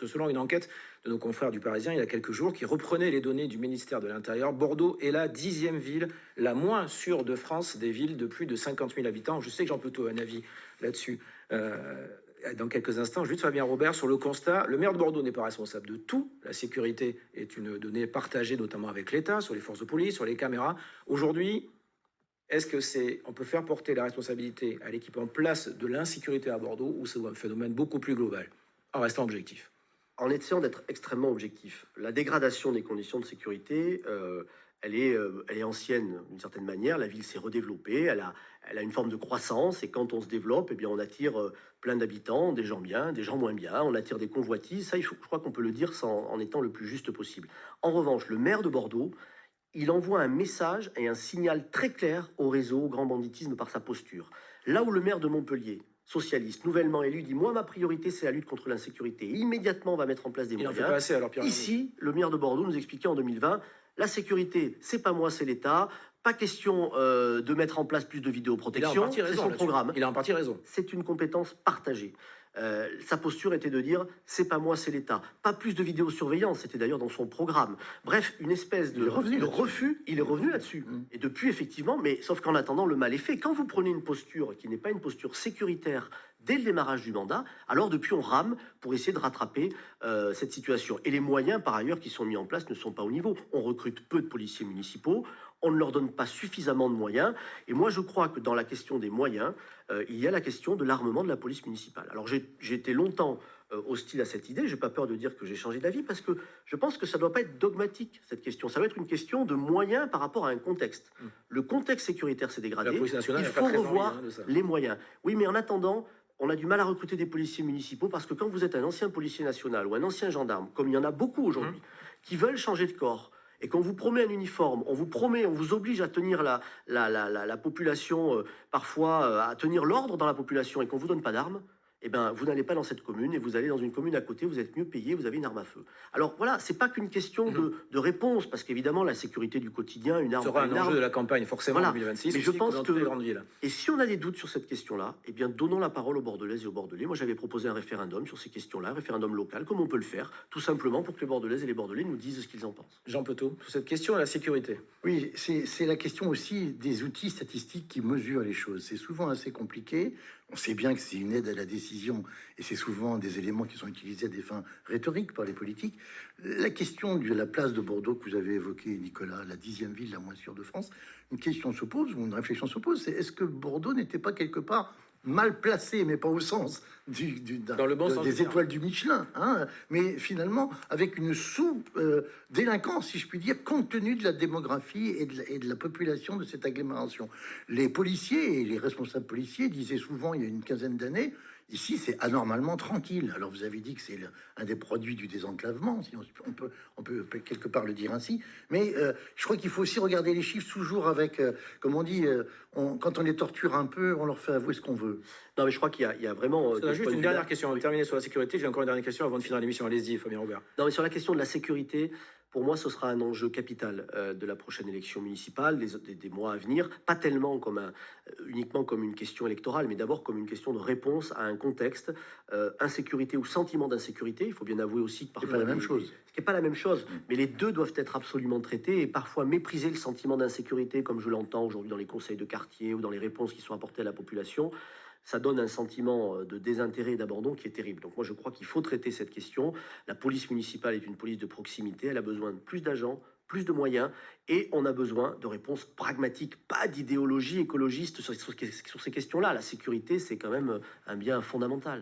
Selon une enquête de nos confrères du Parisien il y a quelques jours, qui reprenait les données du ministère de l'Intérieur, Bordeaux est la 10e ville la moins sûre de France, des villes de plus de 50 000 habitants. Je sais que Jean Petot a un avis là-dessus. Dans quelques instants, juste Fabien Robert sur le constat. Le maire de Bordeaux n'est pas responsable de tout. La sécurité est une donnée partagée, notamment avec l'État, sur les forces de police, sur les caméras. Aujourd'hui, est-ce que on peut faire porter la responsabilité à l'équipe en place de l'insécurité à Bordeaux, ou c'est un phénomène beaucoup plus global, en restant objectif? En essayant d'être extrêmement objectif, la dégradation des conditions de sécurité, elle est ancienne d'une certaine manière. La ville s'est redéveloppée, elle a une forme de croissance, et quand on se développe, eh bien, on attire plein d'habitants, des gens bien, des gens moins bien, on attire des convoitises. Ça, je crois qu'on peut le dire en étant le plus juste possible. En revanche, le maire de Bordeaux, il envoie un message et un signal très clair au réseau, au grand banditisme, par sa posture. Là où le maire de Montpellier, socialiste, nouvellement élu, dit « Moi, ma priorité, c'est la lutte contre l'insécurité. Immédiatement, on va mettre en place des Il n'en moyens. » fait pas assez, alors, Pierre. Ici, le maire de Bordeaux nous expliquait en 2020 « La sécurité, c'est pas moi, c'est l'État. Pas question de mettre en place plus de vidéoprotection. C'est son programme. » Il a en partie raison. C'est une compétence partagée. Sa posture était de dire « c'est pas moi, c'est l'État ». Pas plus de vidéosurveillance, c'était d'ailleurs dans son programme. Bref, une espèce de refus, il est revenu là-dessus. Et depuis, effectivement, mais sauf qu'en attendant, le mal est fait. Quand vous prenez une posture qui n'est pas une posture sécuritaire dès le démarrage du mandat, alors depuis, on rame pour essayer de rattraper cette situation. Et les moyens, par ailleurs, qui sont mis en place ne sont pas au niveau. On recrute peu de policiers municipaux, on ne leur donne pas suffisamment de moyens. Et moi, je crois que dans la question des moyens, il y a la question de l'armement de la police municipale. Alors, j'ai été longtemps hostile à cette idée. Je n'ai pas peur de dire que j'ai changé d'avis, parce que je pense que ça ne doit pas être dogmatique, cette question. Ça doit être une question de moyens par rapport à un contexte. Le contexte sécuritaire s'est dégradé. Il faut revoir les moyens. Oui, mais en attendant, on a du mal à recruter des policiers municipaux, parce que quand vous êtes un ancien policier national ou un ancien gendarme, comme il y en a beaucoup aujourd'hui, qui veulent changer de corps, et qu'on vous promet un uniforme, on vous promet, on vous oblige à tenir la population, parfois à tenir l'ordre dans la population, et qu'on ne vous donne pas d'armes, eh ben, vous n'allez pas dans cette commune, et vous allez dans une commune à côté, vous êtes mieux payé, vous avez une arme à feu. Alors voilà, c'est pas qu'une question de réponse, parce qu'évidemment, la sécurité du quotidien, une arme... sera un enjeu de la campagne, forcément, voilà. En 2026. Mais je pense que... Les grandes villes. Et si on a des doutes sur cette question-là, eh bien, donnons la parole aux Bordelaises et aux Bordelais. Moi, j'avais proposé un référendum sur ces questions-là, un référendum local, comme on peut le faire, tout simplement pour que les Bordelaises et les Bordelais nous disent ce qu'ils en pensent. Jean Petot, sur cette question de la sécurité. Oui, c'est la question aussi des outils statistiques qui mesurent les choses. C'est souvent assez compliqué. On sait bien que c'est une aide à la décision, et c'est souvent des éléments qui sont utilisés à des fins rhétoriques par les politiques. La question de la place de Bordeaux que vous avez évoquée, Nicolas, la 10e ville la moins sûre de France, une question se pose, ou une réflexion se pose, c'est est-ce que Bordeaux n'était pas quelque part mal placé, mais pas au sens dans le bon sens des étoiles du Michelin, hein, mais finalement avec une sous-délinquance, si je puis dire, compte tenu de la démographie et de la population de cette agglomération. Les policiers et les responsables policiers disaient souvent, il y a une quinzaine d'années, ici c'est anormalement tranquille. Alors vous avez dit que c'est un des produits du désenclavement, si on peut quelque part le dire ainsi, mais je crois qu'il faut aussi regarder les chiffres toujours avec, comme on dit, quand on les torture un peu, on leur fait avouer ce qu'on veut. Non, mais je crois qu'il y a vraiment... juste une dernière question, on va terminer sur la sécurité. J'ai encore une dernière question avant de finir l'émission. Allez-y, Fabien Robert. Non, mais sur la question de la sécurité, pour moi, ce sera un enjeu capital de la prochaine élection municipale, des mois à venir. Pas tellement uniquement comme une question électorale, mais d'abord comme une question de réponse à un contexte. Insécurité ou sentiment d'insécurité, il faut bien avouer aussi que parfois... C'est pas la même chose. Ce qui n'est pas la même chose, mais les deux doivent être absolument traités, et parfois mépriser le sentiment d'insécurité, comme je l'entends aujourd'hui dans les conseils de quartier ou dans les réponses qui sont apportées à la population, ça donne un sentiment de désintérêt et d'abandon qui est terrible. Donc moi, je crois qu'il faut traiter cette question. La police municipale est une police de proximité. Elle a besoin de plus d'agents, plus de moyens, et on a besoin de réponses pragmatiques, pas d'idéologie écologiste sur ces questions-là. La sécurité, c'est quand même un bien fondamental.